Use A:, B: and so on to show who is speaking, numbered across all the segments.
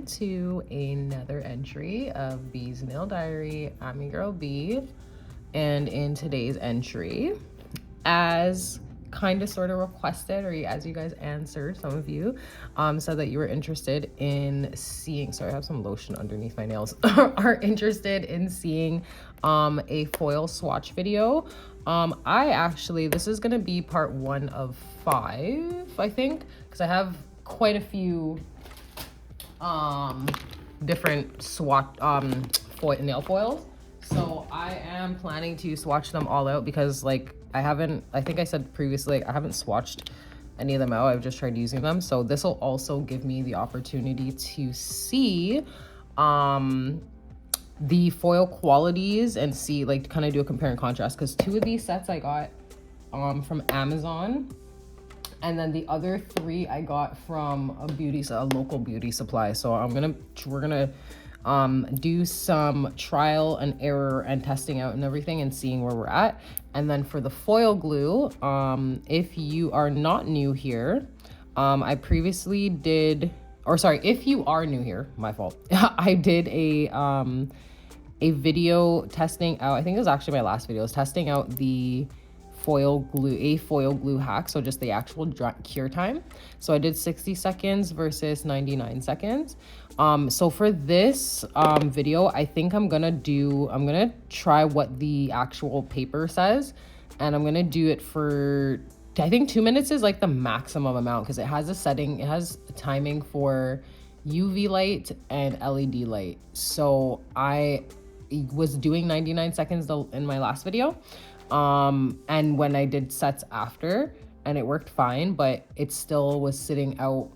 A: welcome to another entry of B's Nail Diary. I'm your girl B, and in today's entry, as kind of sort of requested, or as you guys answered, some of you said that you were interested in seeing, sorry I have some lotion underneath my nails, are interested in seeing a foil swatch video. This is gonna be part 1 of 5, I think, because I have quite a few different nail foils. So I am planning to swatch them all out because I think I said previously, I haven't swatched any of them out. I've just tried using them. So this will also give me the opportunity to see the foil qualities and see, like, kind of do a compare and contrast, because 2 of these sets I got from Amazon, and then the other 3 I got from a local beauty supply. So we're gonna do some trial and error and testing out and everything and seeing where we're at. And then for the foil glue, if you are not new here, if you are new here, my fault. I did a video testing out, I think it was actually my last video, testing out the foil glue hack, so just the actual cure time. So I did 60 seconds versus 99 seconds. So for this video, I think I'm gonna try what the actual paper says, and I'm gonna do it for, I think 2 minutes is like the maximum amount, because it has a timing for UV light and LED light. So I was doing 99 seconds in my last video. And when I did sets after, and it worked fine, but it still was sitting out,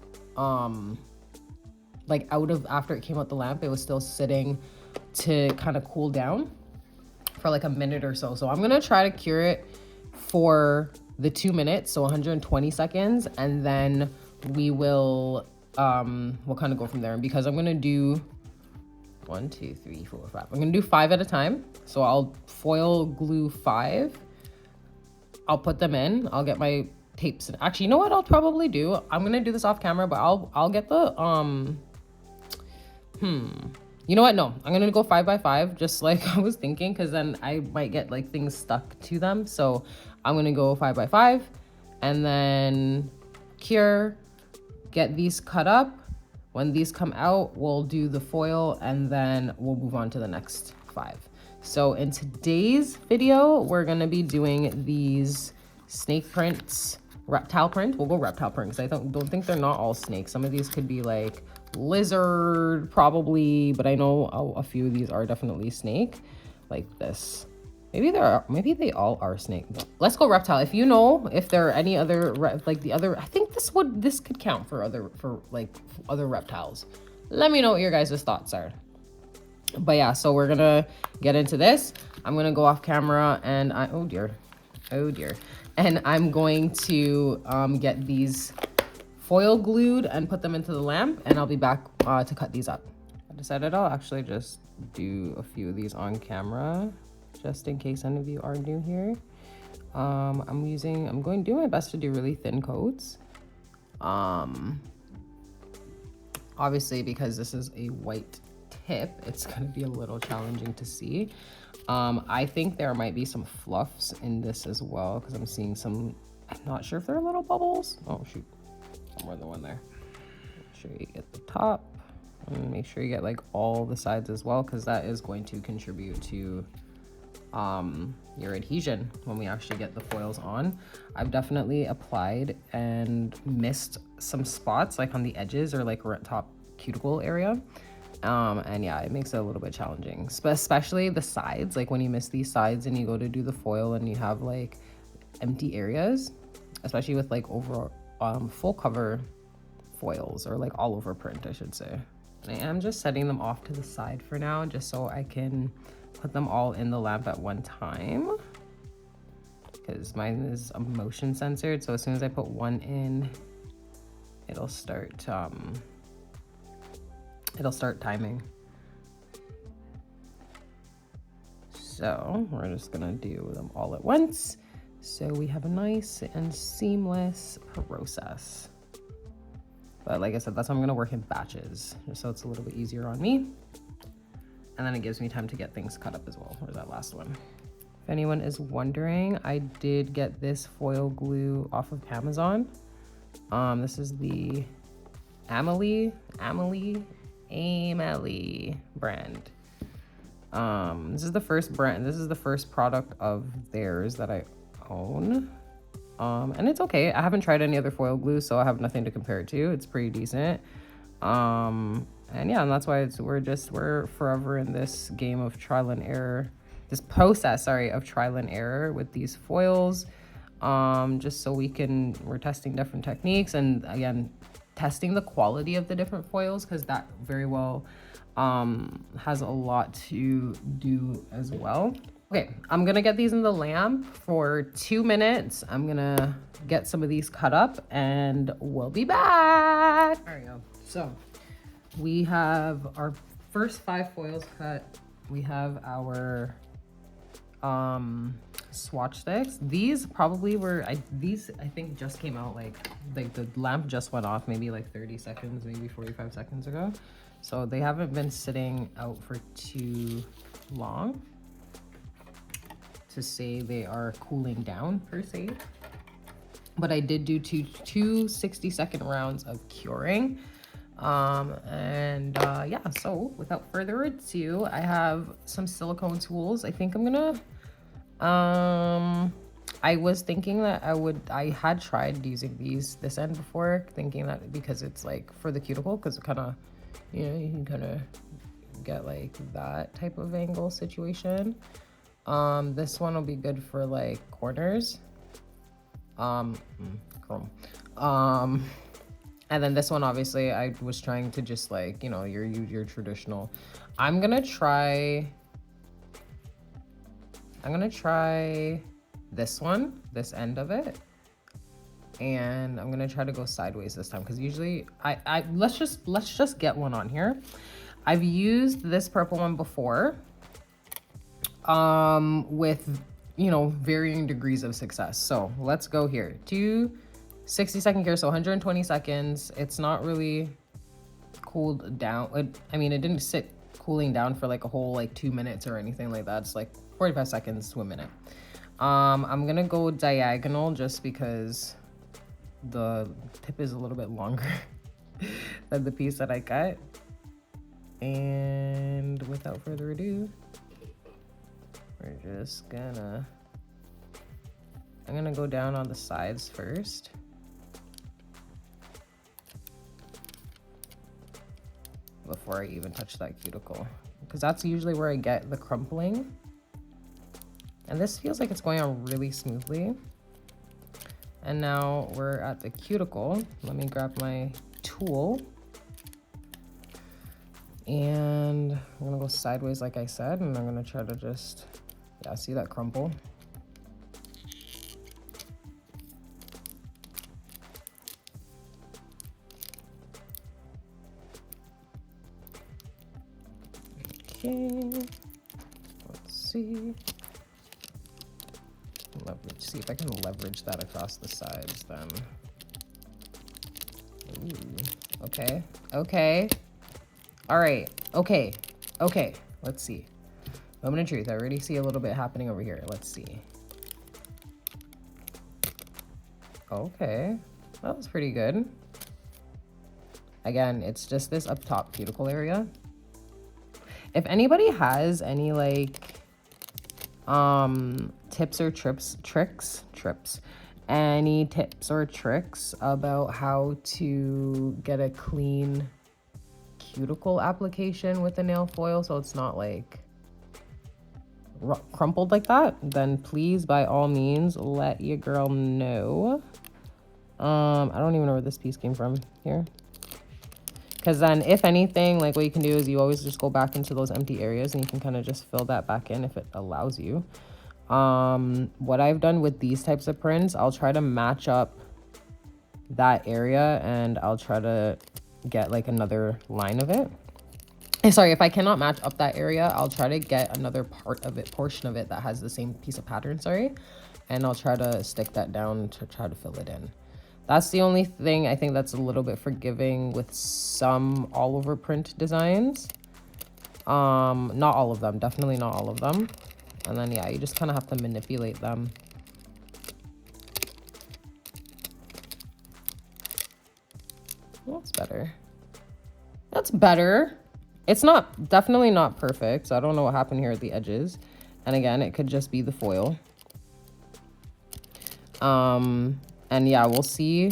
A: after it came out the lamp, it was still sitting to kind of cool down for like a minute or so. So I'm gonna try to cure it for the 2 minutes, so 120 seconds, and then we'll kind of go from there. Because I'm gonna do 1, 2, 3, 4, 5. I'm gonna do 5 at a time. So I'll foil glue 5. I'll put them in. I'll get my tapes. Actually, you know what I'll probably do? I'm gonna do this off camera, but I'll get the you know what? No, I'm gonna go 5 by 5, just like I was thinking, because then I might get like things stuck to them. So I'm gonna go 5 by 5, and then cure, get these cut up. When these come out, we'll do the foil, and then we'll move on to the next 5. So in today's video, we're gonna be doing these snake prints, reptile print. We'll go reptile print, because I don't think they're not all snakes. Some of these could be like lizard, probably, but I know a few of these are definitely snake, like this. Maybe they all are snake. Let's go reptile. If you know if there are any other, I think this could count for other reptiles. Let me know what your guys' thoughts are. But yeah, so we're gonna get into this. I'm gonna go off camera, and oh dear, and I'm going to get these foil glued and put them into the lamp, and I'll be back to cut these up. I decided I'll actually just do a few of these on camera, just in case any of you are new here. I'm going to do my best to do really thin coats. Obviously, because this is a white tip, it's going to be a little challenging to see. I think there might be some fluffs in this as well, because I'm seeing some, I'm not sure if they're little bubbles. Oh shoot, more than one there. Make sure you get the top, and make sure you get like all the sides as well, because that is going to contribute to your adhesion when we actually get the foils on. I've definitely applied and missed some spots, like on the edges or like top cuticle area, and yeah, it makes it a little bit challenging, especially the sides. Like when you miss these sides and you go to do the foil and you have like empty areas, especially with like over full cover foils, or like all over print, I should say. And I am just setting them off to the side for now, just so I can put them all in the lamp at one time, because mine is motion censored. So as soon as I put one in, it'll start timing. So we're just gonna do them all at once, so we have a nice and seamless process. But like I said, that's why I'm gonna work in batches, just so it's a little bit easier on me. And then it gives me time to get things cut up as well. Where's that last one? If anyone is wondering, I did get this foil glue off of Amazon. This is the Amelie brand. This is the first brand. This is the first product of theirs that I own. And it's okay. I haven't tried any other foil glue, so I have nothing to compare it to. It's pretty decent. And yeah, and that's why we're forever in this game of trial and error, this process, sorry, of trial and error with these foils. Just so we're testing different techniques, and again, testing the quality of the different foils, because that very well has a lot to do as well. Okay, I'm gonna get these in the lamp for 2 minutes. I'm gonna get some of these cut up and we'll be back. There we go. So we have our first 5 foils cut. We have our swatch sticks. These probably were, I think just came out like the lamp just went off maybe like 30 seconds, maybe 45 seconds ago. So they haven't been sitting out for too long to say they are cooling down per se. But I did do two 60-second rounds of curing. Yeah, so without further ado, I have some silicone tools. I think I'm gonna, I was thinking that I had tried using this end before, thinking that because it's like for the cuticle, because it kind of, you know, you can kind of get like that type of angle situation. This one will be good for like corners. And then this one, obviously, I was trying to just like, you know, your traditional. I'm gonna try this one, this end of it, and I'm gonna try to go sideways this time, because usually let's just get one on here. I've used this purple one before, with, you know, varying degrees of success. So let's go here. 60-second cure, so 120 seconds. It's not really cooled down. I mean, it didn't sit cooling down for like a whole like 2 minutes or anything like that. It's like 45 seconds to a minute. I'm gonna go diagonal just because the tip is a little bit longer than the piece that I cut. And without further ado, we're just gonna, I'm gonna go down on the sides first. Before I even touch that cuticle, because that's usually where I get the crumpling. And this feels like it's going on really smoothly. And now we're at the cuticle. Let me grab my tool. And I'm gonna go sideways like I said, and I'm gonna try to just, yeah, see that crumple? Okay, let's see. See if I can leverage that across the sides then. Ooh, okay. All right, okay. Let's see. Moment of truth, I already see a little bit happening over here. Let's see. Okay, that was pretty good. Again, it's just this up top cuticle area. If anybody has any like tips or tricks, any tips or tricks about how to get a clean cuticle application with a nail foil so it's not like crumpled like that, then please by all means let your girl know. I don't even know where this piece came from here, because then if anything, like what you can do is you always just go back into those empty areas and you can kind of just fill that back in if it allows you. What I've done with these types of prints, I'll try to match up that area and I'll try to get like another line of it. Sorry, if I cannot match up that area, I'll try to get another portion of it that has the same piece of pattern, sorry, and I'll try to stick that down to try to fill it in. That's the only thing I think that's a little bit forgiving with some all over print designs. Not all of them, definitely not all of them. And then yeah, you just kind of have to manipulate them. That's better. That's better. It's not, definitely not perfect. So I don't know what happened here at the edges. And again, it could just be the foil. And yeah, we'll see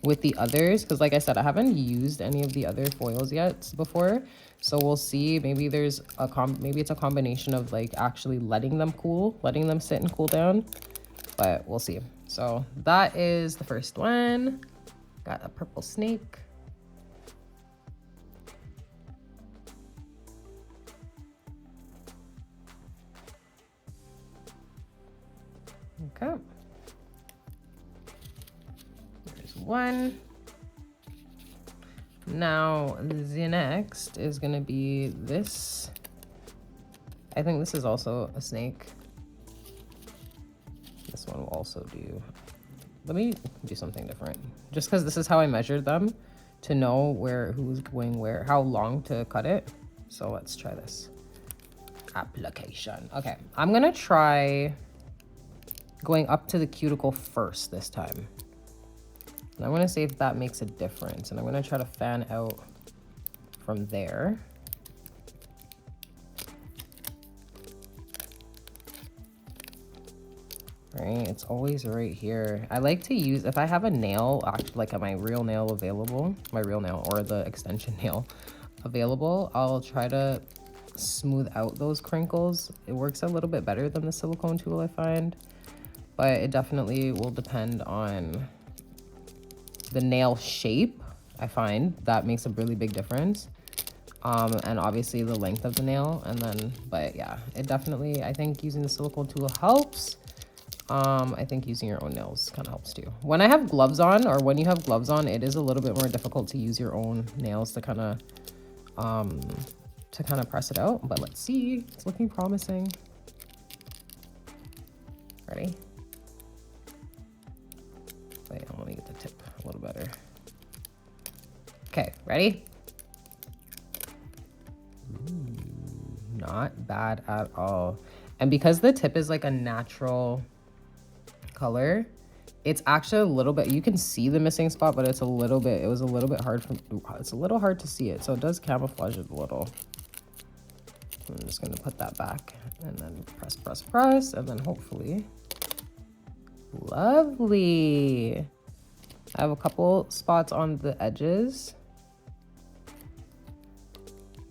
A: with the others, because like I said, I haven't used any of the other foils yet before. So we'll see. Maybe there's maybe it's a combination of like actually letting them cool, letting them sit and cool down. But we'll see. So that is the first one. Got a purple snake. Okay. There's one. Now the next is gonna be this. I think this is also a snake. This one will also do. Let me do something different. Just because this is how I measured them to know who's going where, how long to cut it. So let's try this. Application. Okay, I'm gonna try going up to the cuticle first this time. And I'm gonna see if that makes a difference. And I'm gonna try to fan out from there. Right, it's always right here. I like to use, if I have a nail, actually like my real nail available, my real nail or the extension nail available, I'll try to smooth out those crinkles. It works a little bit better than the silicone tool, I find, but it definitely will depend on the nail shape. I find that makes a really big difference. And obviously the length of the nail, and then, but yeah, it definitely, I think using the silicone tool helps. I think using your own nails kind of helps too. When I have gloves on, or when you have gloves on, it is a little bit more difficult to use your own nails to kind of press it out. But let's see, it's looking promising. Ready? Wait, I want to get the tip a little better. Okay, ready? Ooh, not bad at all. And because the tip is like a natural color, it's actually a little bit, you can see the missing spot, but it's a little bit, it was a little bit hard it's a little hard to see it, so it does camouflage it a little. I'm just going to put that back and then press, and then hopefully, lovely. I have a couple spots on the edges,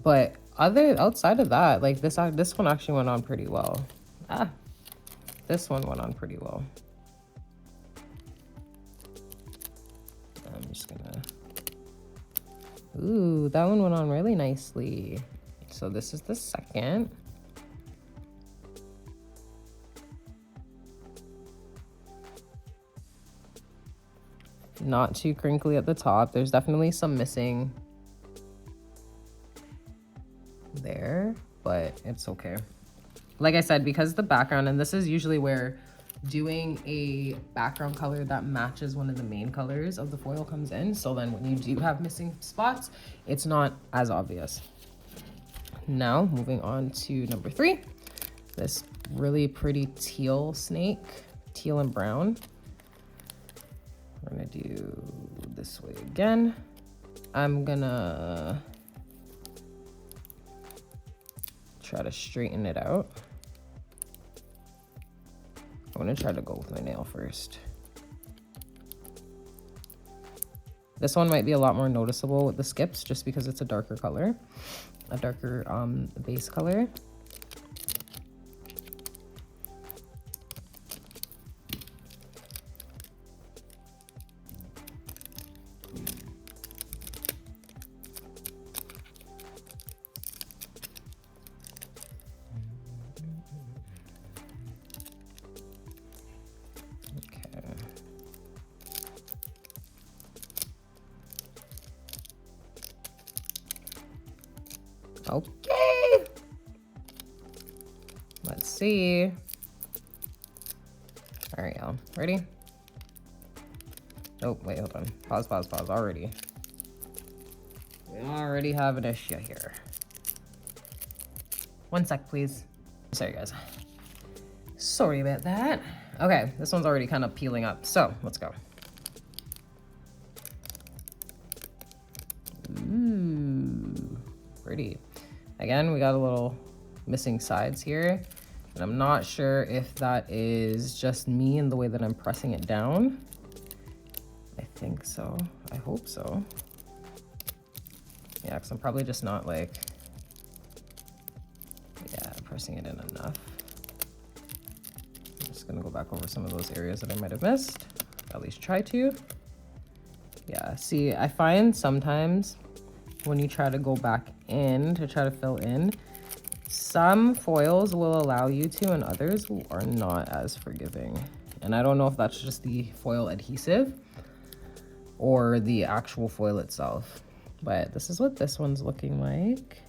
A: but outside of that, like this one actually went on pretty well. This one went on pretty well. I'm just gonna, ooh, that one went on really nicely. So this is the second. Not too crinkly at the top. There's definitely some missing there, but it's okay. Like I said, because the background, and this is usually where doing a background color that matches one of the main colors of the foil comes in. So then when you do have missing spots, it's not as obvious. Now moving on to number 3, this really pretty teal snake, teal and brown. We're gonna do this way again. I'm gonna try to straighten it out. I'm gonna try to go with my nail first. This one might be a lot more noticeable with the skips just because it's a darker color, a darker base color. Okay, let's see. All right, y'all, ready? Oh, wait, hold on. Pause. Already. We already have an issue here. 1 sec, please. Sorry, guys. Sorry about that. Okay, this one's already kind of peeling up. So, let's go. Ooh, pretty. Again, we got a little missing sides here. And I'm not sure if that is just me and the way that I'm pressing it down. I think so. I hope so. Yeah, because I'm probably just not like, yeah, pressing it in enough. I'm just gonna go back over some of those areas that I might have missed. At least try to. Yeah, see, I find sometimes when you try to go back in to try to fill in, some foils will allow you to and others are not as forgiving. And I don't know if that's just the foil adhesive or the actual foil itself. But this is what this one's looking like.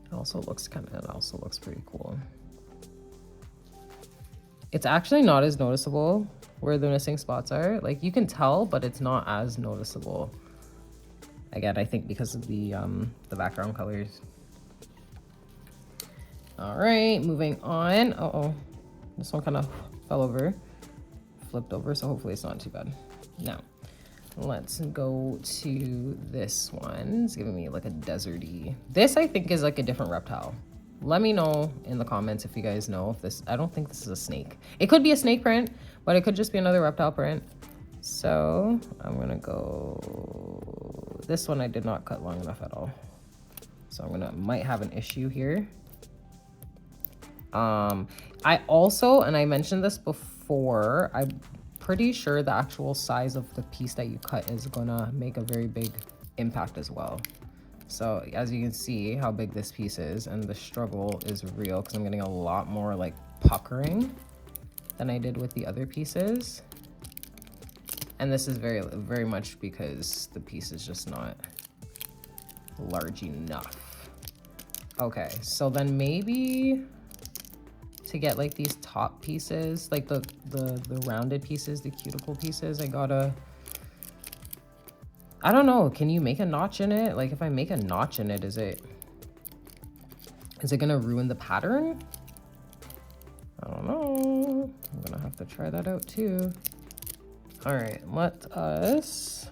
A: It also looks pretty cool. It's actually not as noticeable where the missing spots are. Like you can tell, but it's not as noticeable. Again, I think because of the background colors. All right, moving on. Uh-oh, this one kind of fell over, flipped over, so hopefully it's not too bad. Now, let's go to this one. It's giving me like a deserty. This I think is like a different reptile. Let me know in the comments if you guys know if this, I don't think this is a snake. It could be a snake print, but it could just be another reptile print. So I'm gonna go, this one I did not cut long enough at all. So might have an issue here. I also, and I mentioned this before, I'm pretty sure the actual size of the piece that you cut is gonna make a very big impact as well. So as you can see how big this piece is, and the struggle is real because I'm getting a lot more like puckering than I did with the other pieces. And this is very, very much because the piece is just not large enough. Okay, so then maybe to get like these top pieces, like the rounded pieces, the cuticle pieces, I don't know, can you make a notch in it? Like if I make a notch in it, is it gonna ruin the pattern? I don't know. I'm gonna have to try that out too. All right, let us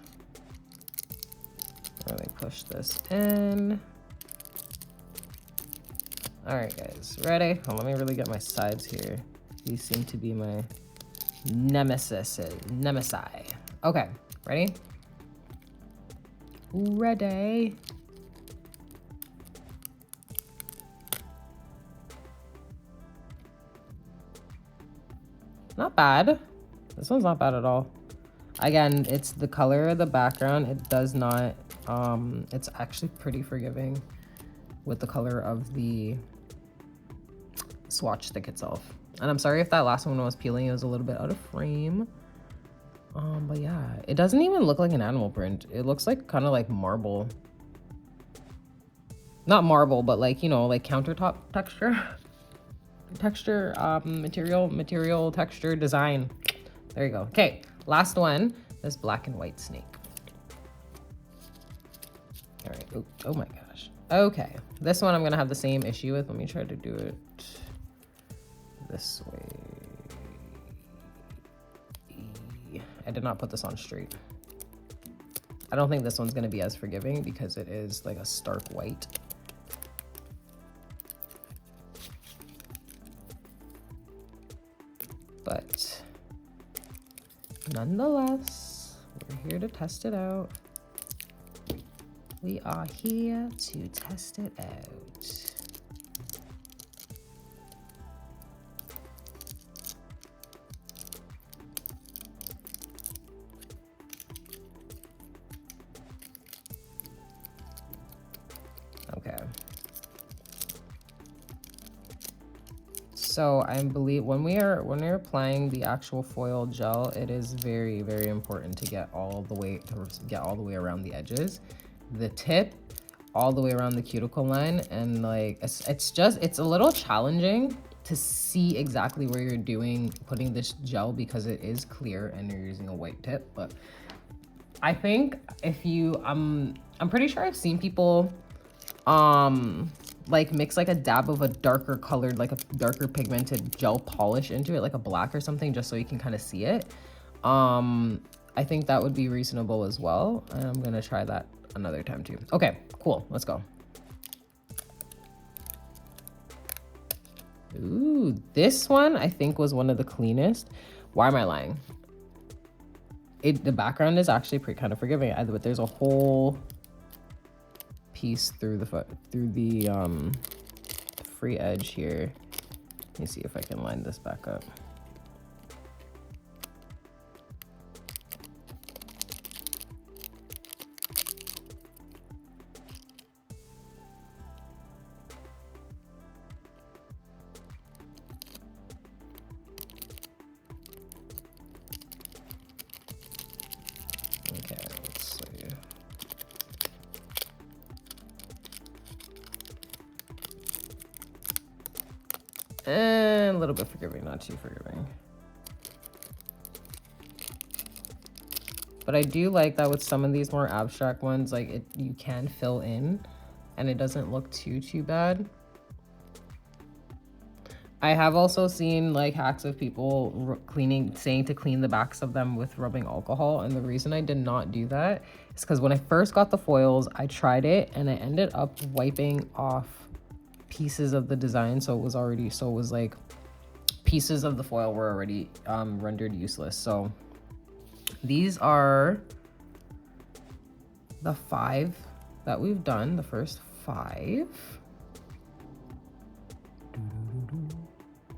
A: really push this in. All right, guys, ready? Oh, let me really get my sides here. These seem to be my nemesi. Okay, ready? Ready. Not bad. This one's not bad at all. Again, it's the color of the background. It does not, it's actually pretty forgiving with the color of the swatch stick itself. And I'm sorry if that last one was peeling, it was a little bit out of frame. But yeah, it doesn't even look like an animal print. It looks like kind of like marble. Not marble, but like, you know, like countertop texture. Material texture design. There you go. Okay, last one, this black and white snake. All right, oh my gosh. Okay, this one I'm gonna have the same issue with. Let me try to do it this way. I did not put this on straight. I don't think this one's gonna be as forgiving because it is like a stark white. But nonetheless, we're here to test it out. We are here to test it out. Okay. So I believe when we're applying the actual foil gel, it is very, very important to get all the way around the edges, the tip, all the way around the cuticle line, and like it's a little challenging to see exactly where you're putting this gel, because it is clear and you're using a white tip. But I think if you, I'm pretty sure I've seen people like mix like a dab of a darker colored, like a darker pigmented gel polish into it, like a black or something, just so you can kind of see it. I think that would be reasonable as well. And I'm gonna try that another time too. Okay, cool, let's go. Ooh, this one I think was one of the cleanest. Why am I lying? The background is actually kind of forgiving, but there's a whole piece through the free edge here. Let me see if I can line this back up. Okay, let's see. And a little bit forgiving, not too forgiving. But I do like that with some of these more abstract ones, like you can fill in and it doesn't look too bad. I have also seen like hacks of people saying to clean the backs of them with rubbing alcohol. And the reason I did not do that is because when I first got the foils, I tried it and I ended up wiping off pieces of the design. So it was like pieces of the foil were already rendered useless. So these are the 5 that we've done, the first 5.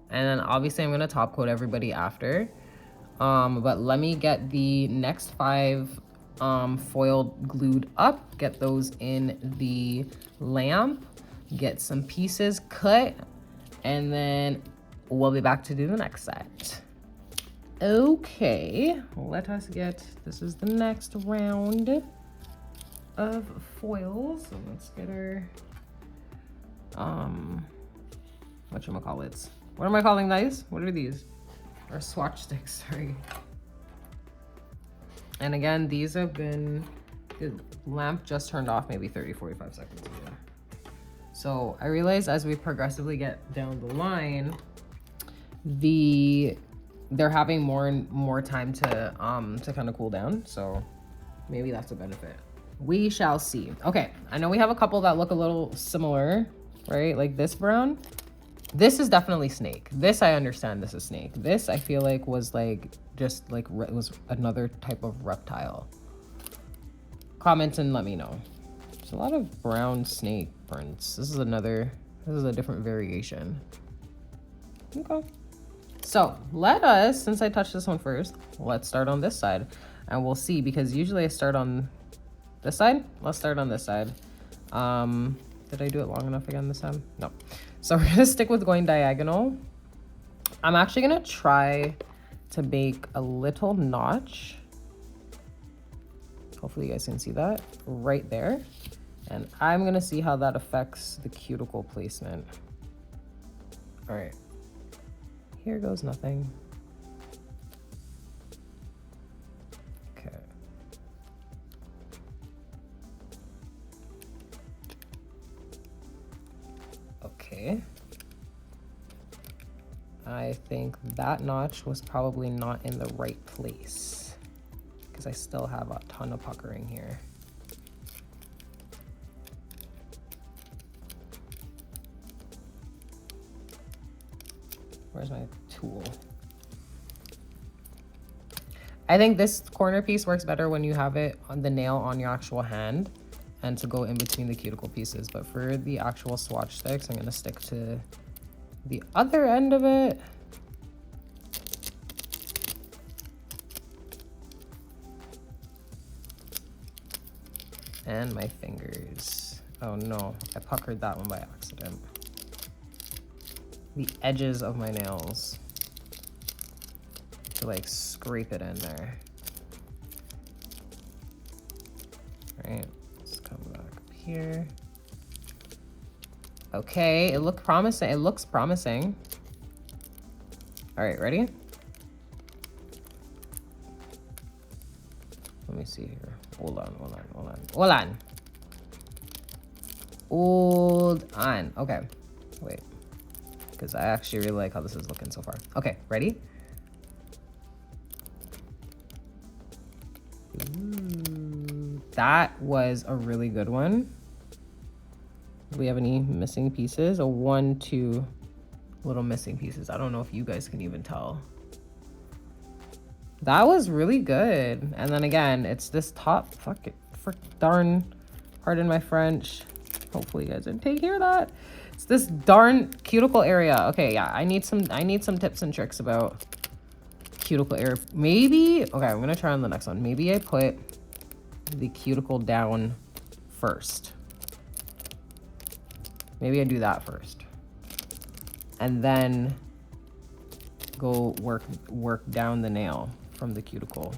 A: And then obviously I'm gonna top coat everybody after. But let me get the next 5 foil glued up, get those in the lamp, get some pieces cut, and then we'll be back to do the next set. Okay, let us get, this is the next round of foils. So let's get our, whatchamacallits. What am I calling these? What are these? Or swatch sticks, sorry. And again, these have been, the lamp just turned off maybe 30-45 seconds ago. So I realized as we progressively get down the line, they're having more and more time to kind of cool down. So maybe that's a benefit. We shall see. Okay, I know we have a couple that look a little similar, right? Like this brown. This is definitely snake. This I understand this is snake. This I feel like was like just like it was another type of reptile. Comment and let me know. There's a lot of brown snake prints. This is a different variation. Okay. So let us, since I touched this one first, let's start on this side and we'll see, because usually I start on this side. Let's start on this side. Did I do it long enough again this time? No. So we're gonna stick with going diagonal. I'm actually gonna try to make a little notch. Hopefully you guys can see that right there. And I'm gonna see how that affects the cuticle placement. All right, here goes nothing. Okay. Okay. I think that notch was probably not in the right place because I still have a ton of puckering here. Where's my tool? I think this corner piece works better when you have it on the nail on your actual hand and to go in between the cuticle pieces. But for the actual swatch sticks, I'm gonna stick to the other end of it. And my fingers. Oh no, I puckered that one by accident. The edges of my nails to like scrape it in there. All right, let's come back up here. Okay, it looked promising. It looks promising. All right, ready? Let me see here. Hold on. Okay, wait. Because I actually really like how this is looking so far. Okay, ready? Ooh, that was a really good one. Do we have any missing pieces? A 1, 2 little missing pieces. I don't know if you guys can even tell. That was really good. And then again, it's this top, darn, pardon my French. Hopefully you guys didn't hear that. It's this darn cuticle area. Okay, yeah, I need some tips and tricks about cuticle area. Maybe, okay, I'm gonna try on the next one. Maybe I put the cuticle down first. Maybe I do that first. And then go work down the nail from the cuticle.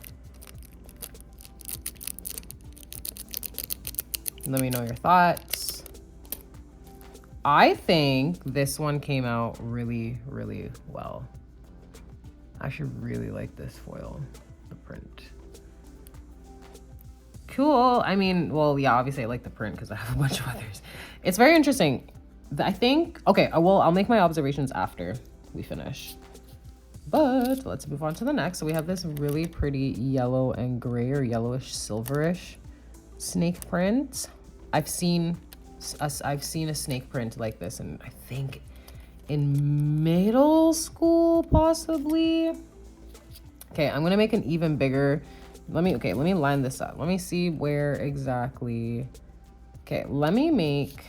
A: Let me know your thoughts. I think this one came out really, really well. I should really like this foil, the print. Cool. I mean, well, yeah, obviously I like the print because I have a bunch of others. It's very interesting. I think, okay, well, I'll make my observations after we finish. But let's move on to the next. So we have this really pretty yellow and gray or yellowish silverish snake print. I've seen a snake print like this, and I think in middle school, possibly. Okay, I'm gonna make an even bigger. Let me line this up. Let me see where exactly. Okay, let me make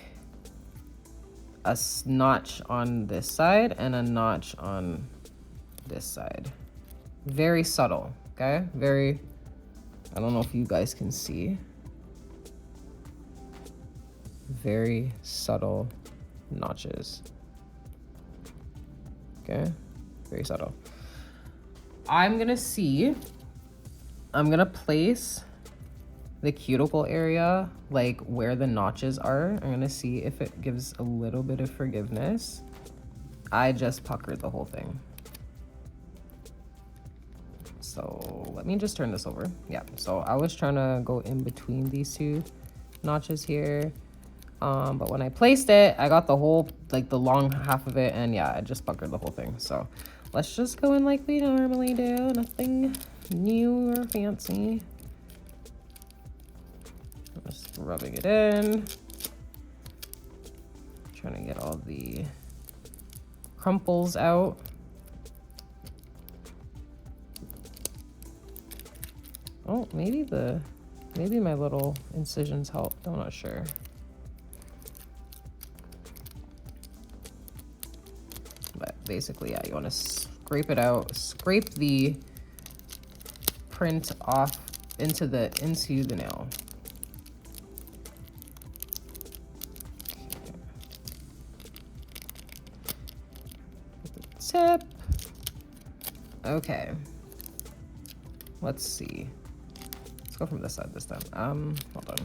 A: a notch on this side and a notch on this side. Very subtle, okay? Very, I don't know if you guys can see. Very subtle notches. Okay, very subtle. I'm gonna place the cuticle area, like where the notches are. I'm gonna see if it gives a little bit of forgiveness. I just puckered the whole thing. So let me just turn this over. Yeah, so I was trying to go in between these two notches here. But when I placed it, I got the whole, like the long half of it, and yeah, I just puckered the whole thing. So let's just go in like we normally do. Nothing new or fancy. Just rubbing it in. Trying to get all the crumples out. Oh, maybe my little incisions helped. I'm not sure. But basically, yeah, you want to scrape it out, scrape the print off into the nail. Tip. Okay. Let's see. Let's go from this side this time. Hold on.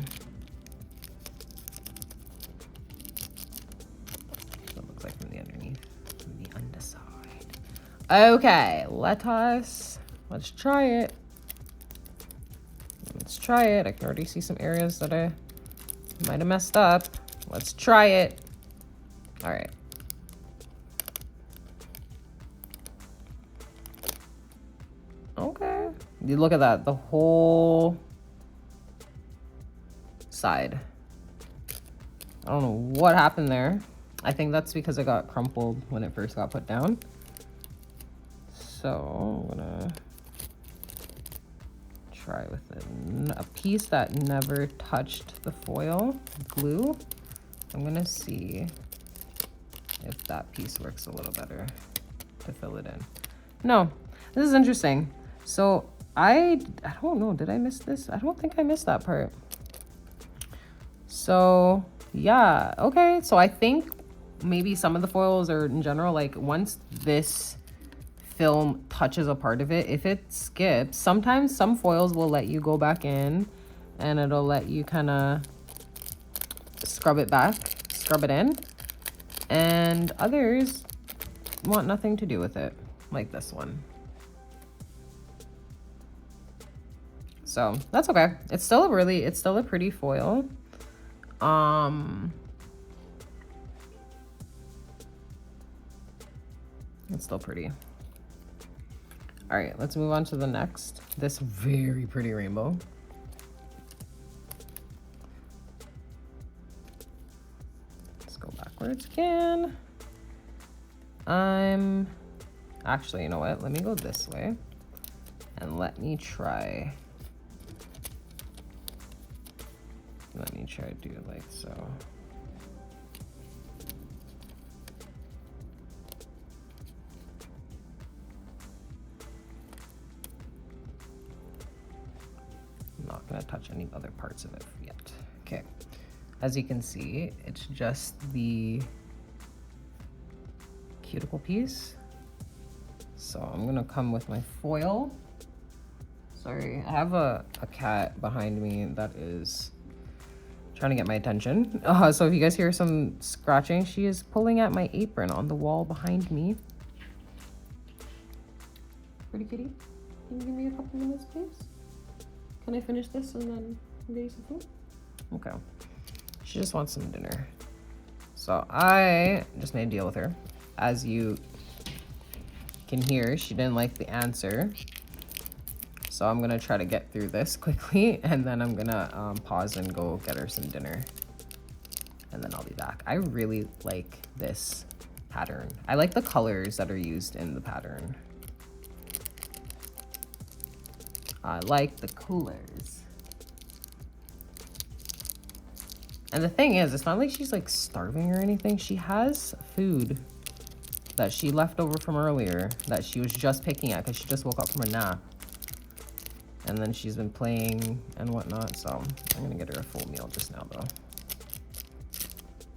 A: That looks like from the underneath, from the underside. Okay, let's try it. Let's try it. I can already see some areas that I might have messed up. Let's try it. All right. Okay. You look at that, the whole side. I don't know what happened there. I think that's because it got crumpled when it first got put down. So I'm gonna try with a piece that never touched the foil glue. I'm gonna see if that piece works a little better to fill it in. No, this is interesting. So I don't know, did I miss this? I don't think I missed that part. So yeah, okay. So I think maybe some of the foils, or in general, like once this film touches a part of it, if it skips, sometimes some foils will let you go back in and it'll let you kind of scrub it in, and others want nothing to do with it. like this one. So that's okay. It's still a pretty foil. It's still pretty. All right, let's move on to the next. This very pretty rainbow. Let's go backwards again. Actually, you know what? Let me go this way and let me try to do it like so. I'm not gonna touch any other parts of it yet. Okay, as you can see, it's just the cuticle piece. So I'm gonna come with my foil. Sorry, I have a cat behind me that is trying to get my attention. So if you guys hear some scratching, she is pulling at my apron on the wall behind me. Pretty kitty, can you give me a couple minutes, please? Can I finish this and then get you some food? Okay. She just wants some dinner. So I just made a deal with her. As you can hear, she didn't like the answer. So I'm gonna try to get through this quickly, and then I'm gonna pause and go get her some dinner. And then I'll be back. I really like this pattern. I like the colors that are used in the pattern. I like the colors. And the thing is, it's not like she's like starving or anything. She has food that she left over from earlier that she was just picking at because she just woke up from a nap. And then she's been playing and whatnot. So I'm gonna get her a full meal just now though.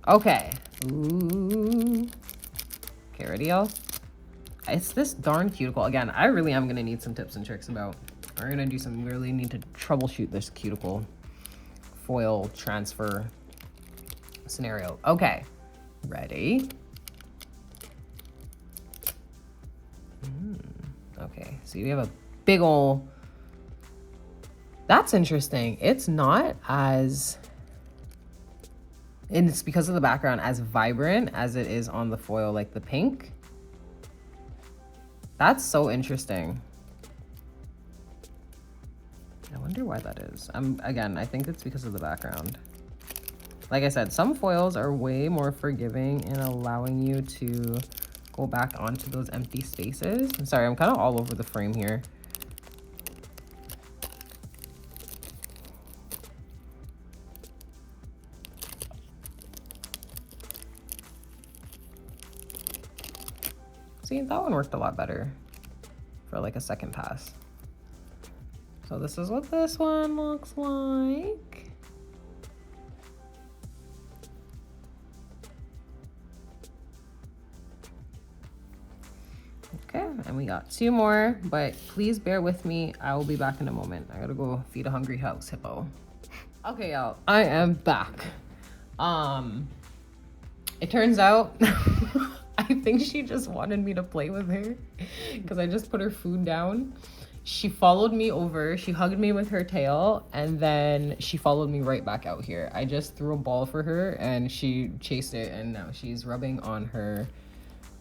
A: Okay. Ooh. Okay, ready y'all? It's this darn cuticle. Again, I really am gonna need some tips and tricks about. We're gonna do some, really need to troubleshoot this cuticle foil transfer scenario. Okay, ready? Okay, so we have a big ol', that's interesting. It's not as, and it's because of the background, as vibrant as it is on the foil, like the pink. That's so interesting. I wonder why that is. Again, I think it's because of the background. Like I said, some foils are way more forgiving in allowing you to go back onto those empty spaces. I'm sorry, I'm kind of all over the frame here. See, that one worked a lot better for like a second pass. So this is what this one looks like. Okay, and we got 2 more, but please bear with me. I will be back in a moment. I gotta go feed a hungry house hippo. Okay, y'all, I am back. It turns out, I think she just wanted me to play with her because I just put her food down. She followed me over, she hugged me with her tail, and then she followed me right back out here. I just threw a ball for her and she chased it, and now she's rubbing on her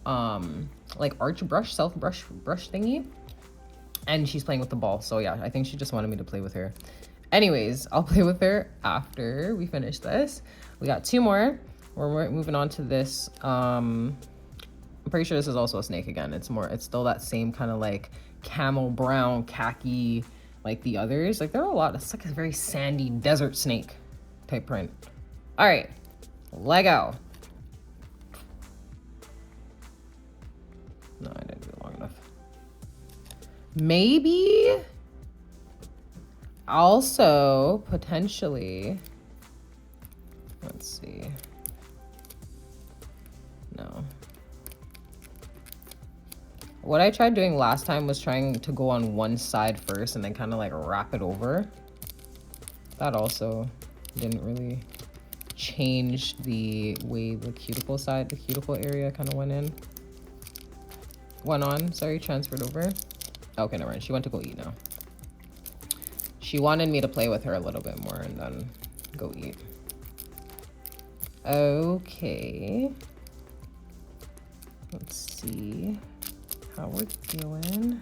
A: like arch brush, self brush thingy, and she's playing with the ball. So yeah, I think she just wanted me to play with her. Anyways, I'll play with her after we finish this. We got 2 more. We're moving on to this. I'm pretty sure this is also a snake again. It's still that same kind of like camel brown khaki like the others. Like there are a lot. It's like a very sandy desert snake type print. All right, Lego. No, I didn't do it long enough. Maybe also potentially, let's see. No. What I tried doing last time was trying to go on one side first and then kind of like wrap it over. That also didn't really change the way the cuticle area kind of went in. went on, sorry, transferred over. Okay, never mind. She went to go eat now. She wanted me to play with her a little bit more and then go eat. Okay. Let's see how we're doing.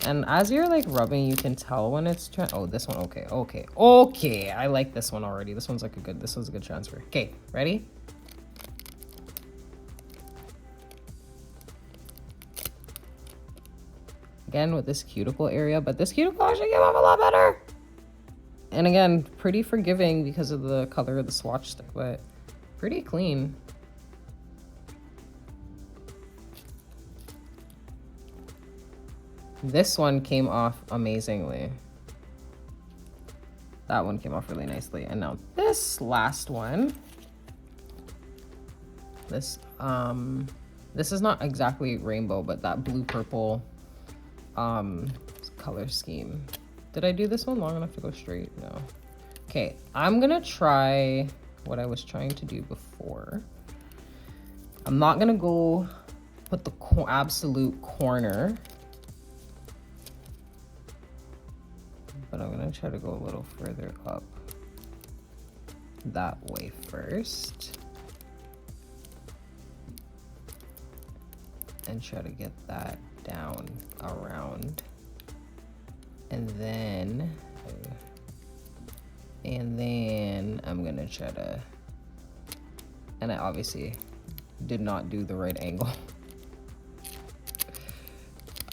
A: And as you're like rubbing, you can tell when it's oh, this one. Okay, okay, okay. I like this one already. This one's like a good, this was a good transfer. Okay, ready? Again with this cuticle area, but this cuticle actually came off a lot better. And again, pretty forgiving because of the color of the swatch stick, but pretty clean. This one came off amazingly. That one came off really nicely. And now this last one, this is not exactly rainbow, but that blue purple color scheme. Did I do this one long enough to go straight? No. Okay, I'm gonna try what I was trying to do before. I'm not gonna go put the absolute corner, but I'm gonna try to go a little further up that way first and try to get that down around, and then I'm gonna try to, and I obviously did not do the right angle.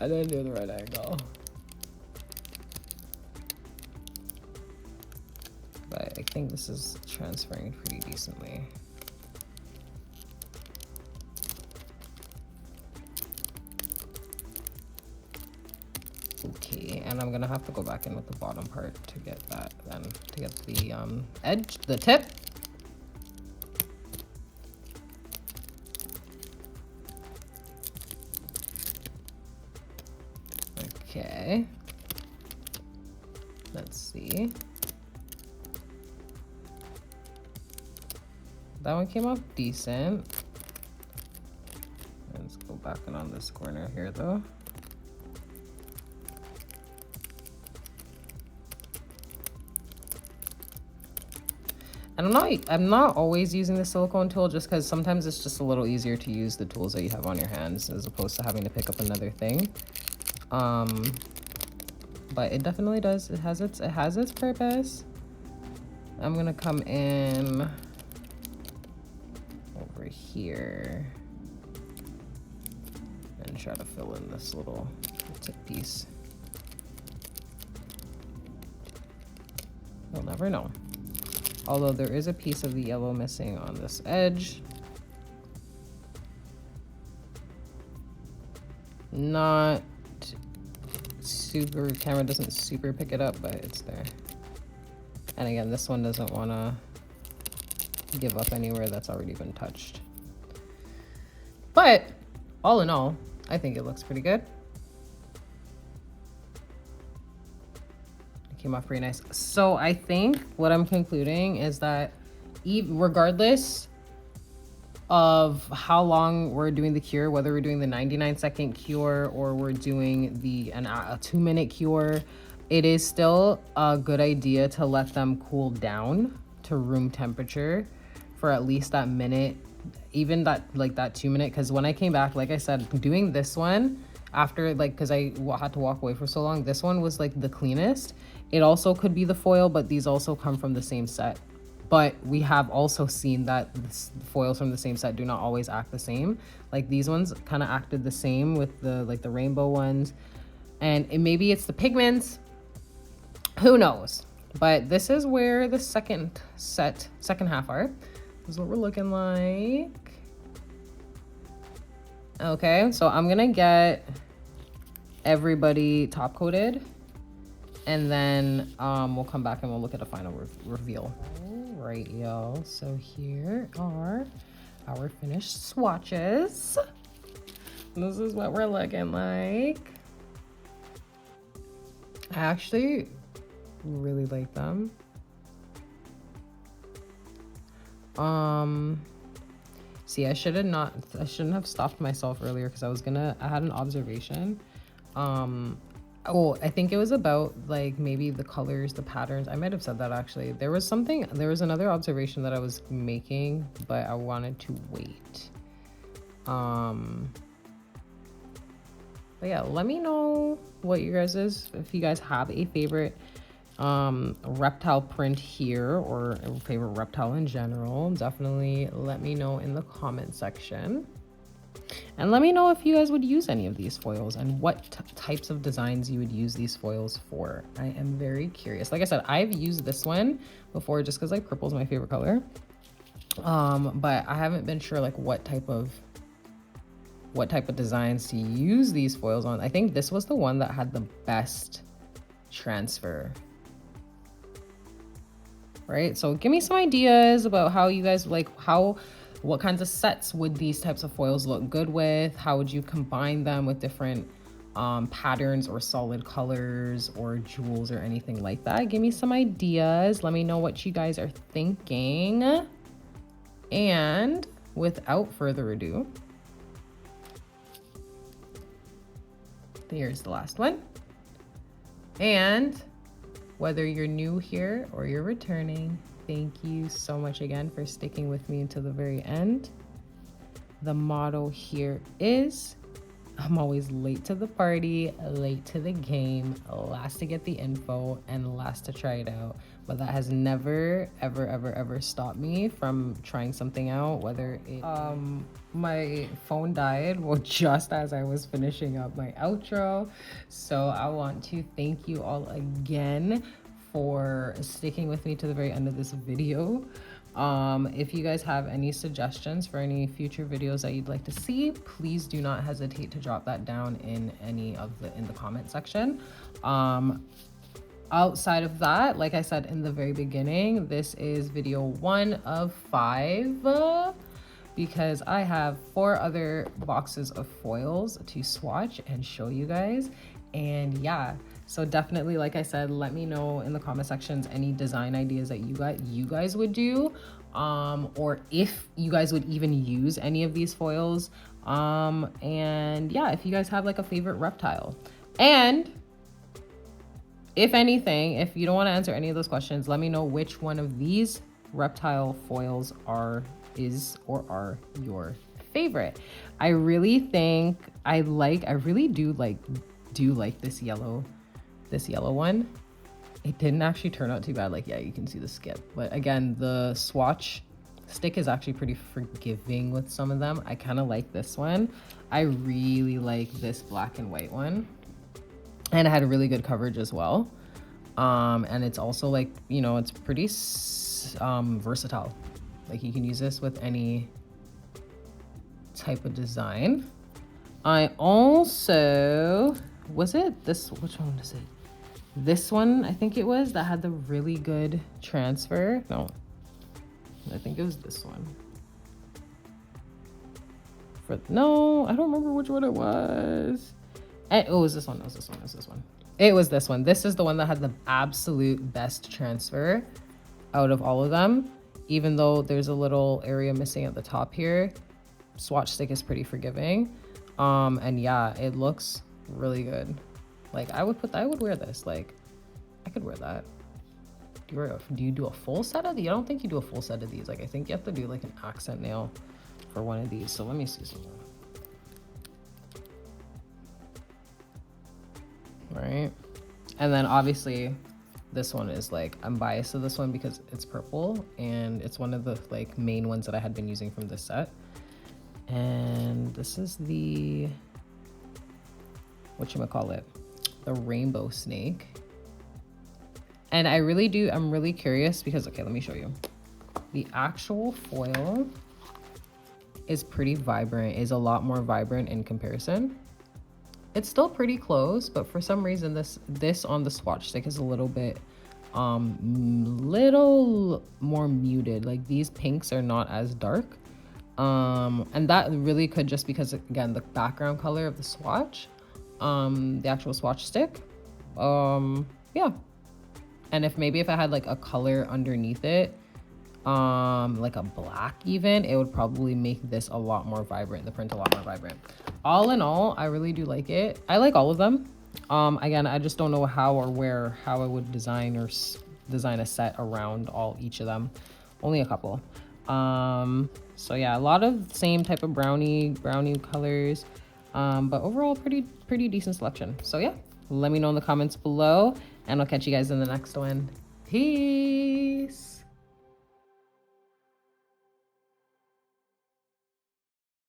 A: I didn't do the right angle, but I think this is transferring pretty decently. Okay, and I'm gonna have to go back in with the bottom part to get that, then to get the edge, the tip. Okay, let's see. That one came off decent. Let's go back in on this corner here though. And I'm not always using the silicone tool, just because sometimes it's just a little easier to use the tools that you have on your hands as opposed to having to pick up another thing. But it definitely does. It has its purpose. I'm gonna come in over here and try to fill in this little tip piece. You'll never know. Although there is a piece of the yellow missing on this edge. Not super, camera doesn't super pick it up, but it's there. And again, this one doesn't want to give up anywhere that's already been touched. But all in all, I think it looks pretty good. Came off pretty nice. So I think what I'm concluding is that regardless of how long we're doing the cure, whether we're doing the 99-second cure or we're doing a 2-minute cure, it is still a good idea to let them cool down to room temperature for at least that minute, even that 2-minute. Because when I came back, like I said, doing this one after, because I had to walk away for so long, this one was like the cleanest. It also could be the foil, but these also come from the same set. But we have also seen that foils from the same set do not always act the same. Like these ones kind of acted the same with the rainbow ones. And maybe it's the pigments, who knows? But this is where the second half are. This is what we're looking like. Okay, so I'm gonna get everybody top coated, and then we'll come back and we'll look at a final reveal. All right, y'all. So here are our finished swatches. This is what we're looking like. I actually really like them. See, I shouldn't have stopped myself earlier because I had an observation. Oh, I think it was about like maybe the colors, the patterns. I might have said that actually. There was another observation that I was making, but I wanted to wait. But yeah, let me know what you guys if you guys have a favorite reptile print here or a favorite reptile in general. Definitely let me know in the comment section. And let me know if you guys would use any of these foils and what types of designs you would use these foils for. I am very curious. Like I said, I've used this one before just because like purple is my favorite color. But I haven't been sure like what type of designs to use these foils on. I think this was the one that had the best transfer. Right? So give me some ideas about how you guys like what kinds of sets would these types of foils look good with? How would you combine them with different patterns or solid colors or jewels or anything like that? Give me some ideas. Let me know what you guys are thinking. And without further ado, here's the last one. And whether you're new here or you're returning, thank you so much again for sticking with me until the very end. The motto here is, I'm always late to the party, late to the game, last to get the info, and last to try it out. But that has never, ever, ever, ever stopped me from trying something out, whether it, my phone died, well, just as I was finishing up my outro. So I want to thank you all again for sticking with me to the very end of this video. If you guys have any suggestions for any future videos that you'd like to see, please do not hesitate to drop that down in the comment section. Outside of that, like I said in the very beginning, this is video 1 of 5 because I have 4 other boxes of foils to swatch and show you guys. And yeah, so definitely, like I said, let me know in the comment sections any design ideas that you guys would do, or if you guys would even use any of these foils. And yeah, if you guys have like a favorite reptile. And if anything, if you don't want to answer any of those questions, let me know which one of these reptile foils is or are your favorite. I really think I really do like this yellow one. It didn't actually turn out too bad. Like, yeah, you can see the skip, but again, the swatch stick is actually pretty forgiving with some of them. I kind of like this one. I really like this black and white one, and it had a really good coverage as well. And it's also like, you know, it's pretty versatile. Like you can use this with any type of design. I also, which one is it? This one, I think it was, that had the really good transfer. No, I think it was this one. No, I don't remember which one it was. It was this one. It was this one. This is the one that had the absolute best transfer out of all of them. Even though there's a little area missing at the top here, swatch stick is pretty forgiving. And yeah, it looks really good. Like I would wear this. Like I could wear that. Do you do a full set of these? I don't think you do a full set of these. Like I think you have to do like an accent nail for one of these. So let me see something. Right, and then obviously this one is like, I'm biased to this one because it's purple and it's one of the like main ones that I had been using from this set. And this is the the rainbow snake. And I'm really curious because, okay, let me show you. The actual foil is pretty vibrant, is a lot more vibrant in comparison. It's still pretty close, but for some reason this on the swatch stick is a little bit little more muted. Like these pinks are not as dark. And that really could just because, again, the background color of the swatch, the actual swatch stick. Yeah. And if I had like a color underneath it, like a black even, it would probably make this a lot more vibrant, the print a lot more vibrant. All in all, I really do like it. I like all of them. Again, I just don't know how or where, how I would design or design a set around each of them. Only a couple. So yeah, a lot of same type of brownie colors. But overall pretty decent selection. So yeah, let me know in the comments below and I'll catch you guys in the next one. Peace.